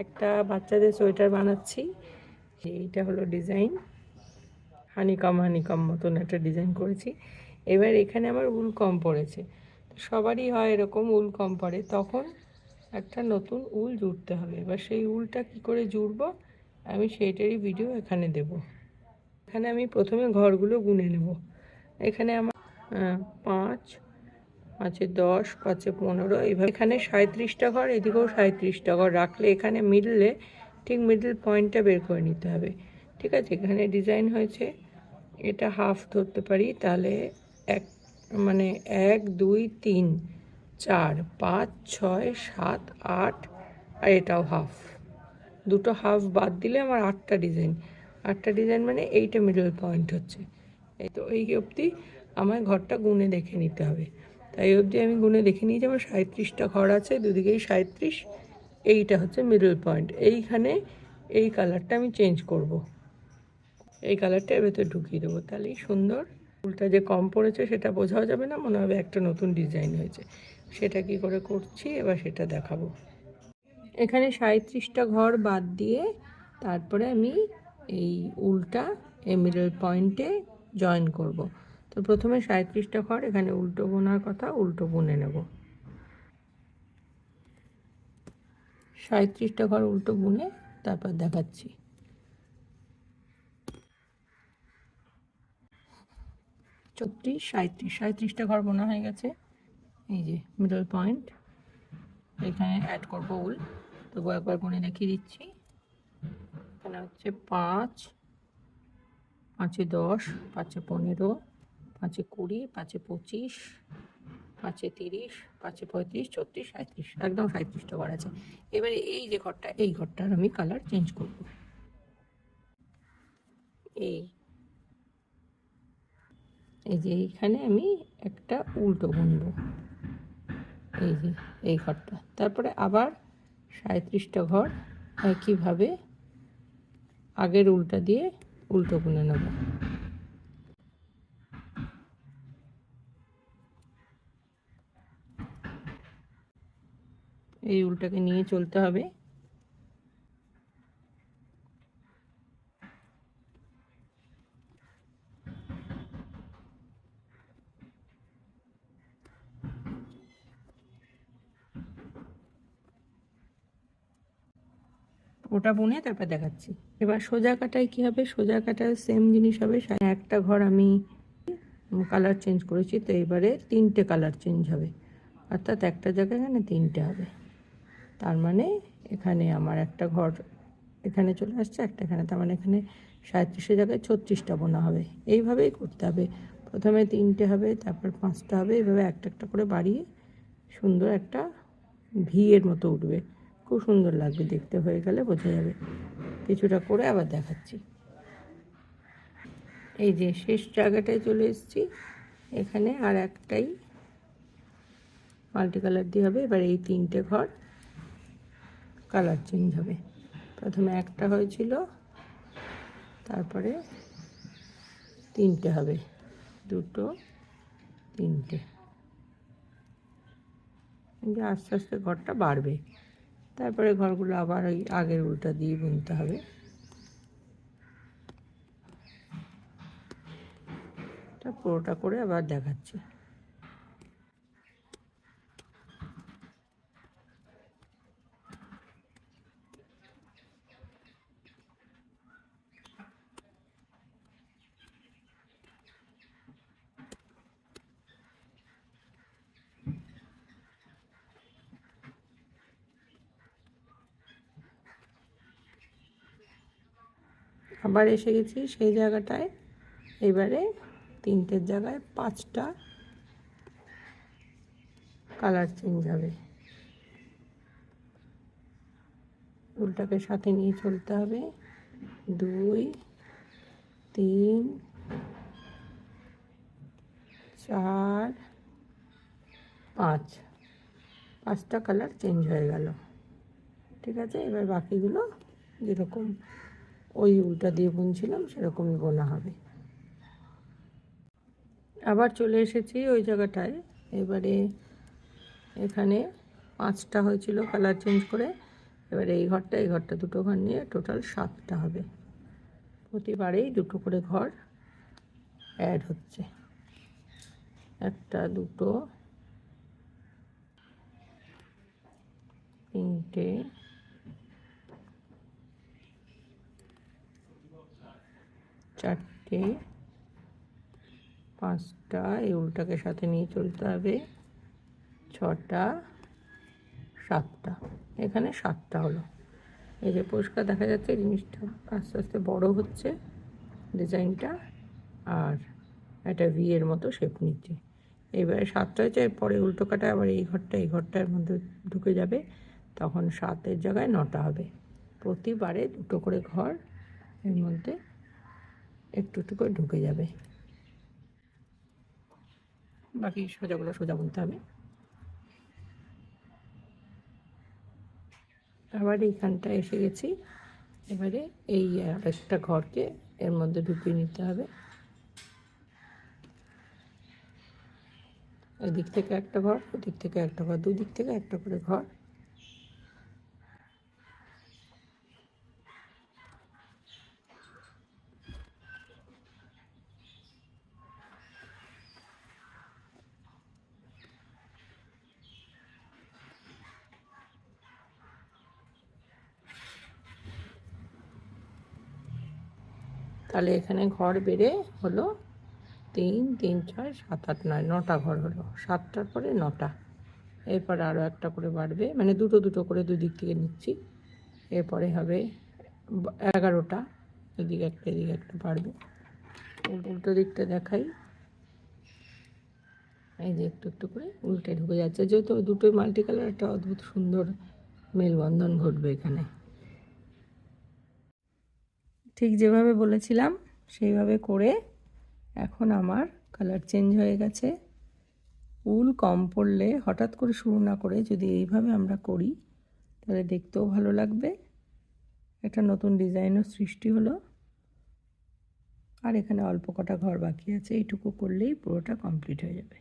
একটা বাচ্চাদের সোয়েটার বানাচ্ছি। এইটা হলো ডিজাইন, হানিকম মতন একটা ডিজাইন করেছি। এবার এখানে আমার উল কম পড়েছে, সবারই হয় এরকম, উল কম পড়ে, তখন একটা নতুন উল জুড়তে হবে। এবার সেই উলটা কি করে জুড়বো আমি সেইটারই ভিডিও এখানে দেব। এখানে আমি প্রথমে ঘরগুলো গুনে নেব। এখানে আমার 5, 5 10, 5 15, এইভাবে এখানে 37টা ঘর, এদিকেও 37টা ঘর রাখলে এখানে মিডলে ঠিক মিডল পয়েন্টটা বের করে নিতে হবে। ঠিক আছে, এখানে ডিজাইন হয়েছে, এটা হাফ ধরতে পারি, তাহলে এক মানে 1 2 3 4 5 6 7 8, আর এটাও হাফ। দুটো হাফ বাদ দিলে আমার 8টা ডিজাইন। 8টা ডিজাইন মানে এইটা মিডল পয়েন্ট হচ্ছে। এই তো এই অবধি আমার ঘরটা গুনে দেখে নিতে হবে। তাই অবধি আমি গুনে দেখে নিয়েছি আমার 37টা ঘর আছে, দুদিকেই 37। এইটা হচ্ছে মিডল পয়েন্ট। এইখানে এই কালারটা আমি চেঞ্জ করব, এই কালারটা এর ভেতরে ঢুকিয়ে দেবো, তাহলেই সুন্দর। ফুলটা যে কম পড়েছে সেটা বোঝাও যাবে না, মনে হবে একটা নতুন ডিজাইন হয়েছে। সেটা কি করে করছি এবার সেটা দেখাবো। এখানে 37টা ঘর বাদ দিয়ে তারপরে আমি এই উলটা এই মিডল পয়েন্টে জয়েন করব। তো প্রথমে 37টা ঘর এখানে উল্টো বোনার কথা, উল্টো বুনে নেব। 37টা ঘর উল্টো বুনে তারপর দেখাচ্ছি। 36 37, 37টা ঘর বোনা হয়ে গেছে। এই যে মিডল পয়েন্ট, এখানে অ্যাড করব উল। তবু একবার গুনে দেখিয়ে দিচ্ছি। এখানে হচ্ছে 5, 5 10, 5 15, 5 20, 5 25, 5 30, 5 35, 36, 37, একদম 37টা ঘর আছে। এবারে এই যে ঘরটা, এই ঘরটার আমি কালার চেঞ্জ করব। এই যে এইখানে আমি একটা উল্টো বুনবো, এই যে এই ঘরটা। তারপরে আবার 37টা ঘর একইভাবে আগের উলটা দিয়ে উল্টো বুনে নেব। এই উলটাকে নিয়ে চলতে হবে। ওটা বুনে তারপর দেখাচ্ছি। এবার সোজা কাটায় কী হবে, সোজা কাটায় সেম জিনিস হবে। একটা ঘর আমি কালার চেঞ্জ করেছি, তো এবারে 3টে কালার চেঞ্জ হবে, অর্থাৎ একটা জায়গায় এখানে 3টে হবে। তার মানে এখানে আমার একটা ঘর এখানে চলে আসছে, একটা এখানে, তার মানে এখানে 37-এর জায়গায় 36টা বোনা হবে। এইভাবেই করতে হবে, প্রথমে 3টে হবে, তারপর 5টা হবে, এইভাবে একটা একটা করে বাড়িয়ে সুন্দর একটা ভি এর মতো উঠবে, খুব সুন্দর লাগবে দেখতে। হয়ে গেলে বোঝা যাবে। কিছুটা করে আবার দেখাচ্ছি। এই যে শেষ জায়গাটায় চলে এসেছি, এখানে আর একটাই মাল্টি কালার দিয়ে হবে। এবার এই 3টে ঘর কালার চেঞ্জ হবে। প্রথমে একটা হয়েছিল, তারপরে 3টে হবে, 2, 3টে। আস্তে আস্তে ঘরটা বাড়বে। তারপরে ঘরগুলো আবার ওই আগের উল্টা দিয়ে বুনতে হবে। এটা পুরোটা করে আবার দেখাচ্ছি। আবার এসে গেছি সেই জায়গাটায়। এবারে 3টের জায়গায় 5টা কালার চেঞ্জ হবে। উলটাকে সাথে নিয়ে চলতে হবে। 2, 3, 4, 5, 5টা কালার চেঞ্জ হয়ে গেল। ঠিক আছে, এবার বাকিগুলো যেরকম ওই উলটা দিয়ে বুনছিলাম সেরকমই বোনা হবে। আবার চলে এসেছি ওই জায়গাটায়। এবারে এখানে 5টা হয়েছিল কালার চেঞ্জ করে, এবার এই ঘরটা দুটো ঘর নিয়ে টোটাল 7টা হবে। প্রতিবারেই দুটো করে ঘর অ্যাড হচ্ছে, 1 2 3 4 5টা, এই উল্টাকে সাথে নিয়ে চলতে হবে, 6টা 7টা, এখানে 7টা হলো। এই যে পরিষ্কার দেখা যাচ্ছে জিনিসটা আস্তে আস্তে বড় হচ্ছে ডিজাইনটা, আর একটা ভি এর মতো শেপ নিচ্ছে। এবারে 7টা হয়েছে, পরে উল্টো কাটা আবার এই ঘরটার মধ্যে ঢুকে যাবে, তখন 7-এর জায়গায় 9টা হবে। প্রতিবারে দুটো করে ঘর এর মধ্যে একটু একটু করে ঢুকে যাবে। বাকি সোজাগুলো সোজা বলতে হবে। আবার এইখানটা এসে গেছি, এবারে এই আরেকটা ঘরকে এর মধ্যে ঢুকিয়ে নিতে হবে। এদিক থেকে একটা ঘর, ওদিক থেকে একটা ঘর, দুদিক থেকে একটা করে ঘর। তাহলে এখানে ঘর বেড়ে হলো 3 3 6 7 8 9, 9টা ঘর হলো। 7টার পরে 9টা, এরপর আরও একটা করে বাড়বে, মানে দুটো দুটো করে দুদিক থেকে নিচ্ছি। এরপরে হবে 11টা, এদিকে একটা বাড়বে। উল্টো দিকটা দেখাই, এই যে একটু একটু করে উল্টে ঢুকে যাচ্ছে, যেহেতু দুটোই মাল্টি কালার, একটা অদ্ভুত সুন্দর মেলবন্ধন ঘটবে এখানে। ঠিক যেভাবে বলেছিলাম সেইভাবে করে এখন আমার কালার চেঞ্জ হয়ে গেছে। উল কম পড়লে হঠাৎ করে শুরু না করে যদি এইভাবে আমরা করি তাহলে দেখতেও ভালো লাগবে, একটা নতুন ডিজাইনও সৃষ্টি হলো। আর এখানে অল্প কটা ঘর বাকি আছে, এইটুকু করলেই পুরোটা কমপ্লিট হয়ে যাবে।